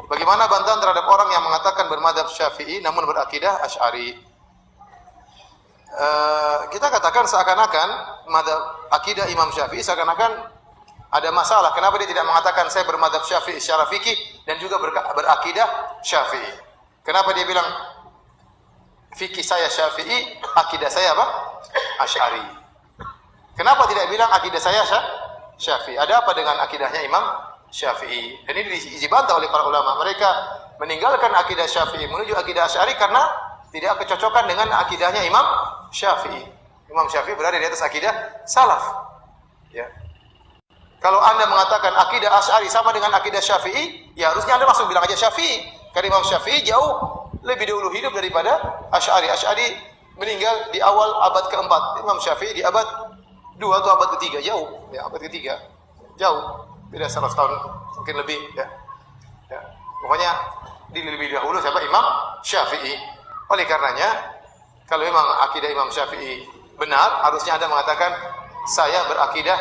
Bagaimana bantahan terhadap orang yang mengatakan bermadzhab Syafi'i namun berakidah Asy'ari? Kita katakan seakan-akan madzhab akidah Imam Syafi'i seakan-akan ada masalah. Kenapa dia tidak mengatakan saya bermadzhab Syafi'i secara fikih dan juga berakidah Syafi'i? Kenapa dia bilang fikih saya Syafi'i, akidah saya apa? Asy'ari. Kenapa tidak bilang akidah saya Syafi'i? Ada apa dengan akidahnya Imam Syafi'i? Dan ini dibantah oleh para ulama. Mereka meninggalkan akidah Syafi'i menuju akidah Asy'ari karena tidak kecocokan dengan akidahnya Imam Syafi'i. Imam Syafi'i berada di atas akidah salaf. Ya. Kalau Anda mengatakan akidah Asy'ari sama dengan akidah Syafi'i, ya harusnya Anda langsung bilang aja Syafi'i. Karena Imam Syafi'i jauh lebih dahulu hidup daripada Asy'ari. Asy'ari meninggal di awal abad keempat. Imam Syafi'i di abad 2 atau abad ketiga, jauh. Ya, abad ketiga. Jauh. Beda 100 tahun, mungkin lebih. Ya. Ya. Pokoknya lebih dahulu siapa? Imam Syafi'i. Oleh karenanya, kalau memang akidah Imam Syafi'i benar, harusnya Anda mengatakan saya berakidah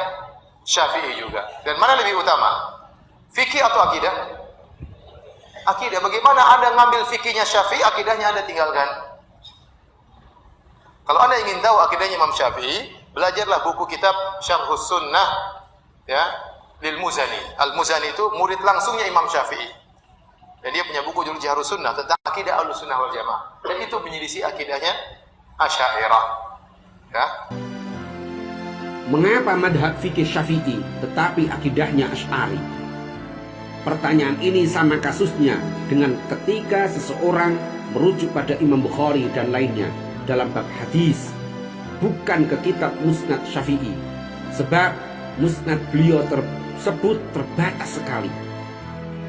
Syafi'i juga. Dan mana lebih utama? Fikih atau akidah? Akidah. Bagaimana Anda ngambil fikihnya Syafi'i, akidahnya Anda tinggalkan? Kalau Anda ingin tahu akidahnya Imam Syafi'i, belajarlah buku kitab Syarhus Sunnah ya, lil Muzani. Al-Muzani itu murid langsungnya Imam Syafi'i. Dan dia punya buku judul Syarhus Sunnah tentang akidah Ahlussunnah wal Jamaah. Dan itu menyelisih akidahnya Asy'ariyah. Ya. Mengapa madhab fikih Syafi'i tetapi akidahnya Asy'ari? Pertanyaan ini sama kasusnya dengan ketika seseorang merujuk pada Imam Bukhari dan lainnya dalam bab hadis, bukan ke kitab Musnad Syafi'i, sebab Musnad beliau tersebut terbatas sekali.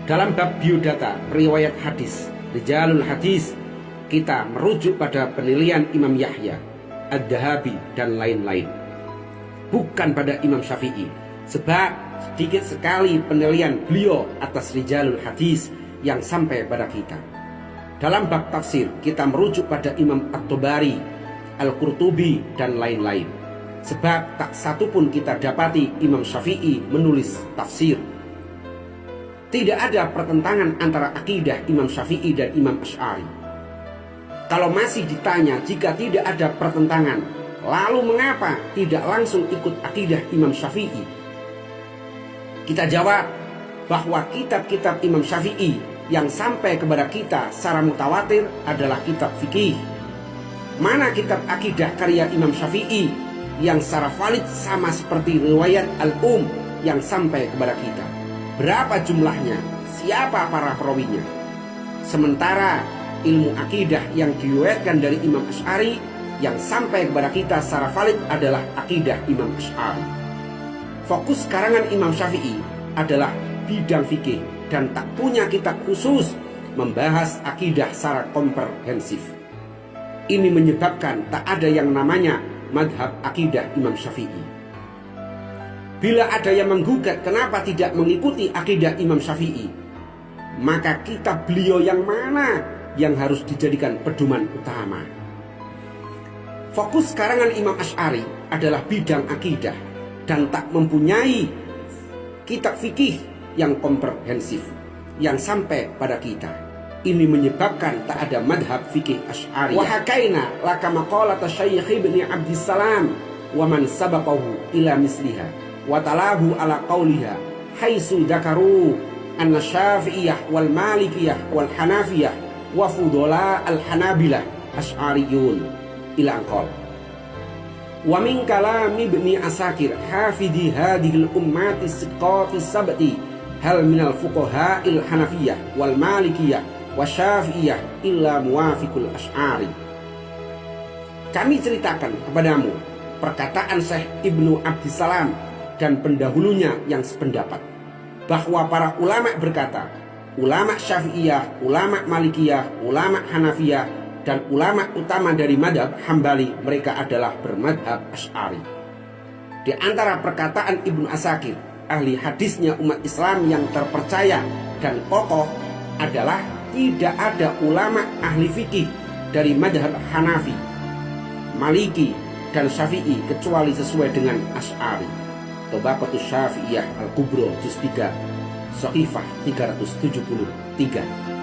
Dalam bab biodata riwayat hadis, rijalul hadis, kita merujuk pada penilaian Imam Yahya, Ad-Dahabi dan lain-lain, bukan pada Imam Syafi'i, sebab sedikit sekali penilaian beliau atas rijalul hadis yang sampai pada kita. Dalam bab tafsir kita merujuk pada Imam At-Tabari, Al-Qurtubi dan lain-lain, sebab tak satu pun kita dapati Imam Syafi'i menulis tafsir. Tidak ada pertentangan antara akidah Imam Syafi'i dan Imam Asy'ari. Kalau masih ditanya jika tidak ada pertentangan, lalu mengapa tidak langsung ikut akidah Imam Syafi'i? Kita jawab bahwa kitab-kitab Imam Syafi'i yang sampai kepada kita secara mutawatir adalah kitab fikih. Mana kitab akidah karya Imam Syafi'i yang secara valid sama seperti riwayat Al-Um yang sampai kepada kita? Berapa jumlahnya? Siapa para perawinya? Sementara ilmu akidah yang diriwayatkan dari Imam Asy'ari yang sampai kepada kita secara valid adalah akidah Imam Asy'ari. Fokus karangan Imam Syafi'i adalah bidang fikih dan tak punya kitab khusus membahas akidah secara komprehensif. Ini menyebabkan tak ada yang namanya madhab akidah Imam Syafi'i. Bila ada yang menggugat kenapa tidak mengikuti akidah Imam Syafi'i, maka kitab beliau yang mana yang harus dijadikan pedoman utama? Fokus karangan Imam Asy'ari adalah bidang akidah dan tak mempunyai kitab fikih yang komprehensif yang sampai pada kita. Ini menyebabkan tak ada madhab fikih Asy'ari. Wa hakaina laka maqalat Syekh Ibnu Abdissalam wa man sabaqahu ila misliha wa talahu ala qawliha haitsu dzakaru anna Syafi'iyah wal Malikiyah wal Hanafiyah wa fudala al Hanabilah Asy'ariyun ila anqal. Wa min kalam Ibni Asakir hafidhi hadhil ummati siqati sabti hal minal fuqaha'il Hanafiyah wal Malikiyah wa Syafi'iyah illa muwafiqul Asy'ari. Kami ceritakan kepadamu perkataan Syekh Ibnu Abdissalam dan pendahulunya yang sependapat, bahwa para ulama berkata, ulama Syafi'iyah, ulama Malikiyah, ulama Hanafiyah, dan ulama utama dari madhab Hambali, mereka adalah bermadhab Asy'ari. Di antara perkataan Ibnu Asakir, ahli hadisnya umat Islam yang terpercaya dan kokoh, adalah tidak ada ulama ahli fikih dari madhab Hanafi, Maliki, dan Syafi'i kecuali sesuai dengan Asy'ari. Tabaqatus Syafi'iyah Al-Kubra juz 3 Shahifah 373.